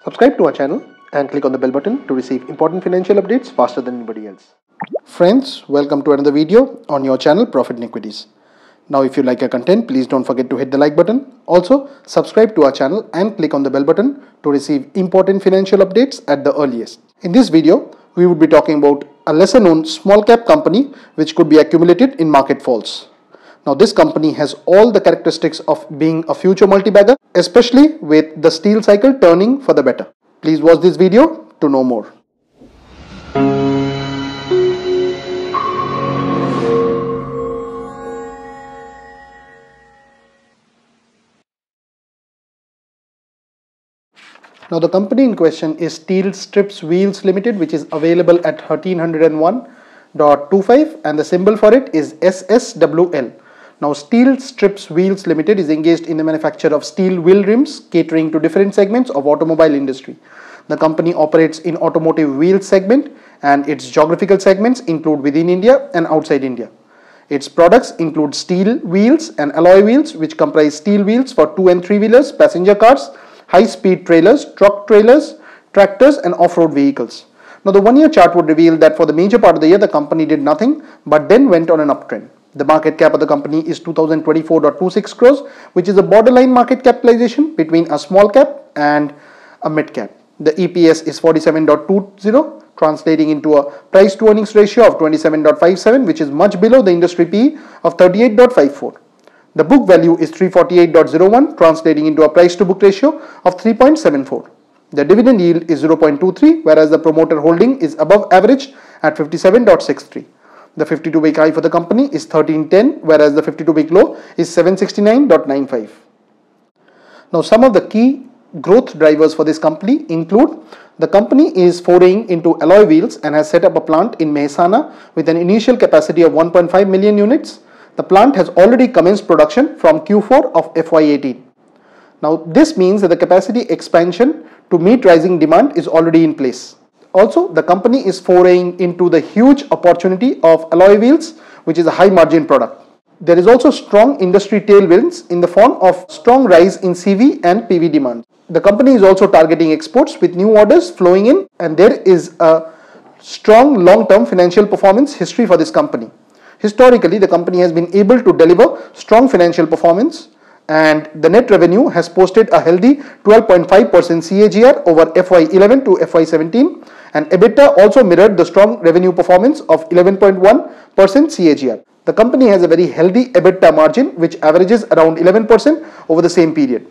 Subscribe to our channel and click on the bell button to receive important financial updates faster than anybody else. Friends, welcome to another video on your channel Profit in Equities. Now if you like our content, please don't forget to hit the like button. Also, subscribe to our channel and click on the bell button to receive important financial updates at the earliest. In this video, we will be talking about a lesser known small cap company which could be accumulated in market falls. Now this company has all the characteristics of being a future multi-bagger, especially with the steel cycle turning for the better. Please watch this video to know more. Now the company in question is Steel Strips Wheels Limited, which is available at 1301.25 and the symbol for it is SSWL. Now Steel Strips Wheels Limited is engaged in the manufacture of steel wheel rims catering to different segments of automobile industry. The company operates in automotive wheels segment and its geographical segments include within India and outside India. Its products include steel wheels and alloy wheels, which comprise steel wheels for 2 and 3 wheelers, passenger cars, high-speed trailers, truck trailers, tractors and off-road vehicles. Now the one-year chart would reveal that for the major part of the year the company did nothing but then went on an uptrend. The market cap of the company is 2024.26 crores, which is a borderline market capitalization between a small cap and a mid cap. The EPS is 47.20, translating into a price to earnings ratio of 27.57, which is much below the industry PE of 38.54. The book value is 348.01, translating into a price to book ratio of 3.74. The dividend yield is 0.23, whereas the promoter holding is above average at 57.63. The 52-week high for the company is 1310, whereas the 52-week low is 769.95. Now some of the key growth drivers for this company include: the company is foraying into alloy wheels and has set up a plant in Mehsana with an initial capacity of 1.5 million units. The plant has already commenced production from Q4 of FY18. Now this means that the capacity expansion to meet rising demand is already in place. Also, the company is foraying into the huge opportunity of alloy wheels, which is a high margin product. There is also strong industry tailwinds in the form of strong rise in CV and PV demand. The company is also targeting exports with new orders flowing in, and there is a strong long-term financial performance history for this company. Historically, the company has been able to deliver strong financial performance, and the net revenue has posted a healthy 12.5% CAGR over FY11 to FY17, and EBITDA also mirrored the strong revenue performance of 11.1% CAGR. The company has a very healthy EBITDA margin which averages around 11% over the same period.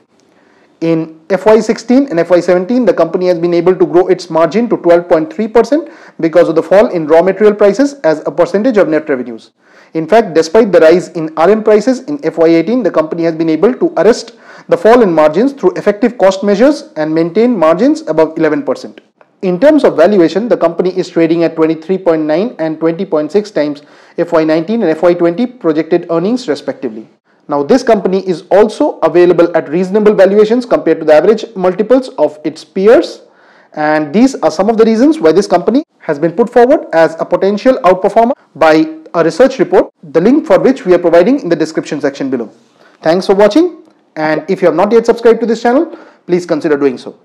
In FY16 and FY17, the company has been able to grow its margin to 12.3% because of the fall in raw material prices as a percentage of net revenues. In fact, despite the rise in RM prices in FY18, the company has been able to arrest the fall in margins through effective cost measures and maintain margins above 11%. In terms of valuation, the company is trading at 23.9 and 20.6 times FY19 and FY20 projected earnings respectively. Now this company is also available at reasonable valuations compared to the average multiples of its peers, and these are some of the reasons why this company has been put forward as a potential outperformer by a research report, the link for which we are providing in the description section below. Thanks for watching, and if you have not yet subscribed to this channel, please consider doing so.